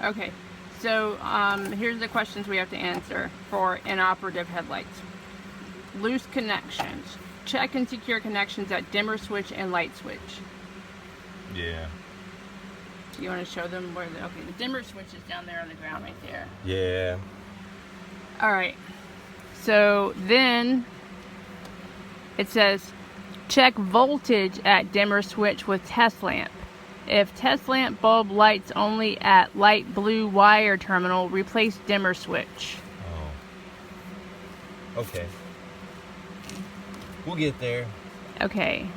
Okay, so here's the questions we have to answer for inoperative headlights. Loose connections. Check and secure connections at dimmer switch and light switch. Yeah. You want to show them where the, okay, the dimmer switch is down there on the ground right there. Yeah. All right, so then it says check voltage at dimmer switch with test lamp. If test lamp bulb lights only at light blue wire terminal, replace dimmer switch. Oh. Okay. We'll get there. Okay.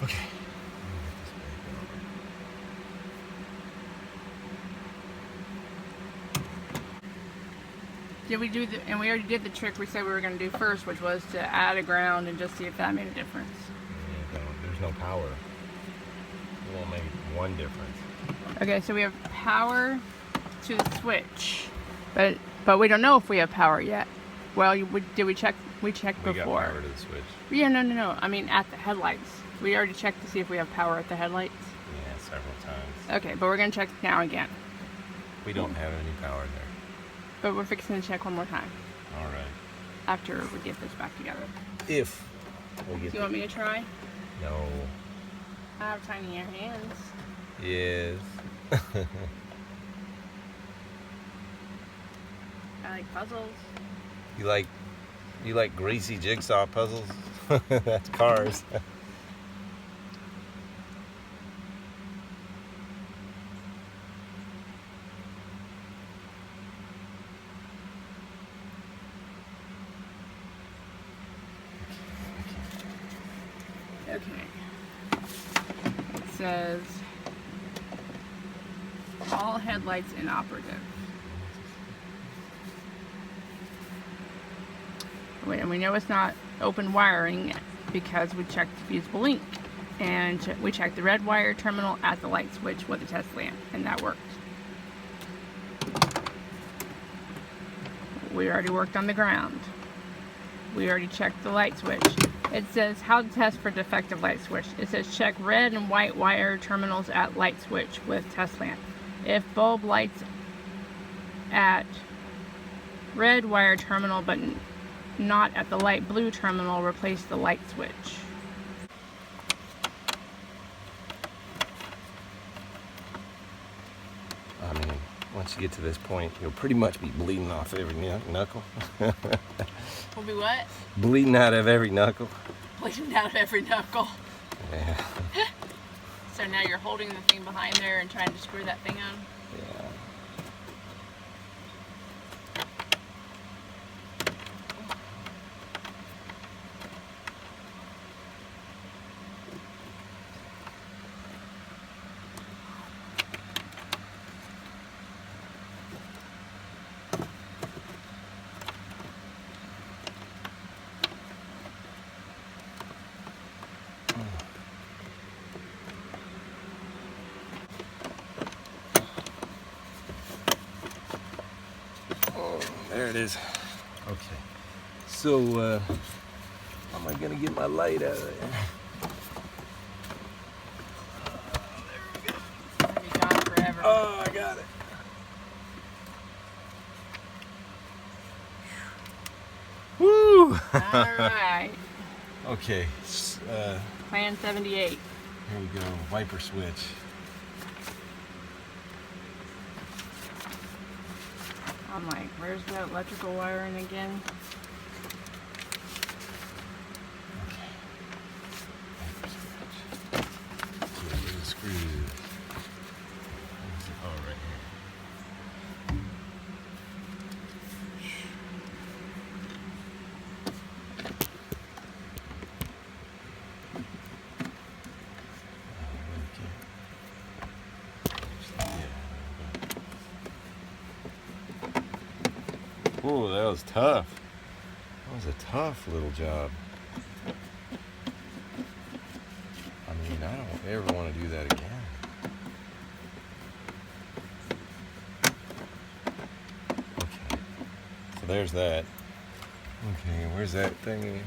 Okay. Did we do the, and we already did the trick we said we were going to do first, which was to add a ground and just see if that made a difference. Yeah, there's no power. It won't make one difference. Okay, so we have power to the switch, but we don't know if we have power yet. Well, did we check? We checked before. We got power to the switch. Yeah, no. I mean, at the headlights. We already checked to see if we have power at the headlights. Yeah, several times. Okay, but we're going to check now again. We don't have any power there. But we're fixing to check one more time. All right. After we get this back together. If we get. Do you want me to try? No. I have tinier hands. Yes. I like puzzles. You like greasy jigsaw puzzles? That's cars. Okay. It says all headlights inoperative. Wait, and we know it's not open wiring because we checked the fusible link. And we checked the red wire terminal at the light switch with the test lamp, and that worked. We already worked on the ground. We already checked the light switch. It says how to test for defective light switch. It says check red and white wire terminals at light switch with test lamp. If bulb lights at red wire terminal but not at the light blue terminal, replace the light switch. I mean, once you get to this point, you'll pretty much be bleeding off every knuckle. Will be what? Bleeding out of every knuckle. Bleeding out of every knuckle. Yeah. So now you're holding the thing behind there and trying to screw that thing on? Yeah. There it is. Okay. So, how am I gonna get my light out of there? It'll be gone forever. Oh, I got it. Woo! Alright. Okay. Plan 78. Here we go. Wiper switch. I'm like, where's the electrical wiring again? Okay. Wiper switch. Okay, where the screw is. Where's it? Oh, right here. Oh, that was tough. That was a tough little job. I mean, I don't ever want to do that again. Okay, so there's that. Okay, where's that thing?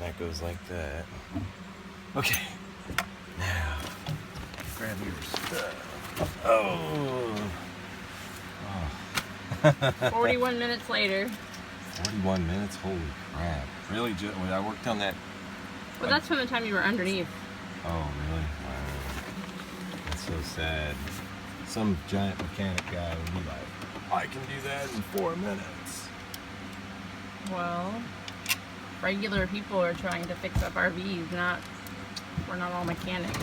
that goes like that. Okay. Now, grab your stuff. Oh. 41 minutes later. 41 minutes? Holy crap. Really? When I worked on that. Well, that's from the time you were underneath. Oh, really? Wow. That's so sad. Some giant mechanic guy would be like, I can do that in 4 minutes. Well, regular people are trying to fix up RVs, we're not all mechanics.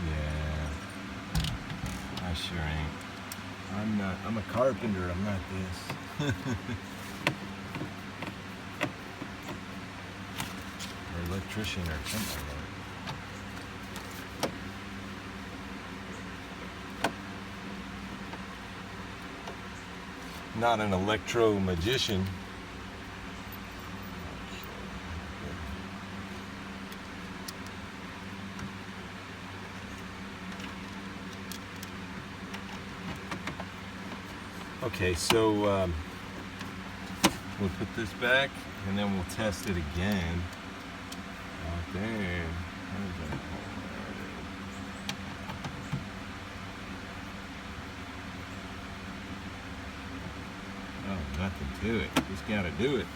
Yeah. I sure ain't. I'm a carpenter, I'm not this. Or electrician or something like that. Not an electro magician. Okay, so we'll put this back and then we'll test it again. Out there. Oh, nothing to it. Just gotta do it.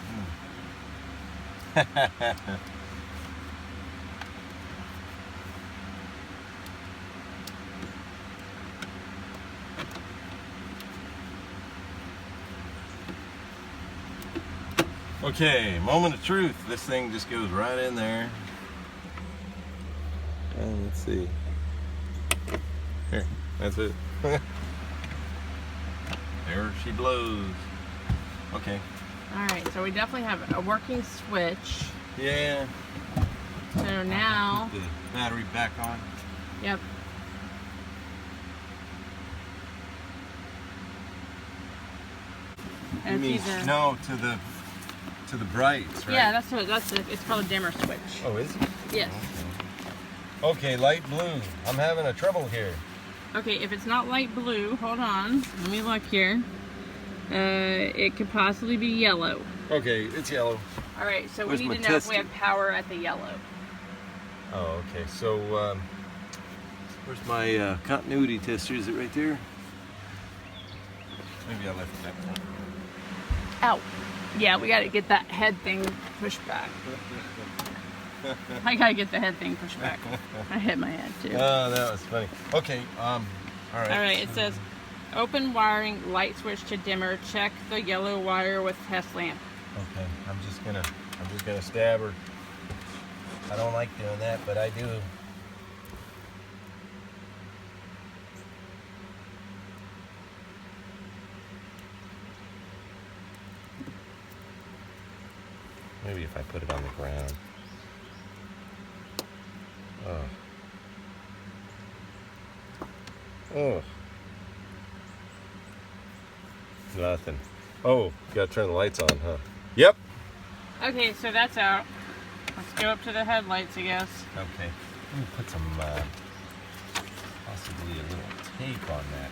Okay, moment of truth. This thing just goes right in there. And let's see. Here, that's it. There she blows. Okay. Alright, so we definitely have a working switch. Yeah. So now... Put the battery back on. Yep. You mean, no, to the brights, right? Yeah, that's it. It's called a dimmer switch. Oh, is it? Yes. Okay, light blue. I'm having a trouble here. Okay, if it's not light blue, hold on. Let me look here. It could possibly be yellow. Okay, it's yellow. Alright, so Where's we my need to know if we tester? have power at the yellow. Oh, okay. So, where's my continuity tester? Is it right there? Maybe I left it back there. Ow. Yeah, we gotta get that head thing pushed back. I gotta get the head thing pushed back. I hit my head too. Oh, that was funny. Okay, all right. Alright, it says open wiring, light switch to dimmer, check the yellow wire with test lamp. Okay, I'm just gonna stab her. I don't like doing that, but I do. Maybe if I put it on the ground. Oh. Oh. Nothing. Oh, gotta turn the lights on, huh? Yep. Okay, so that's out. Let's go up to the headlights, I guess. Okay. Let me put some, possibly a little tape on that.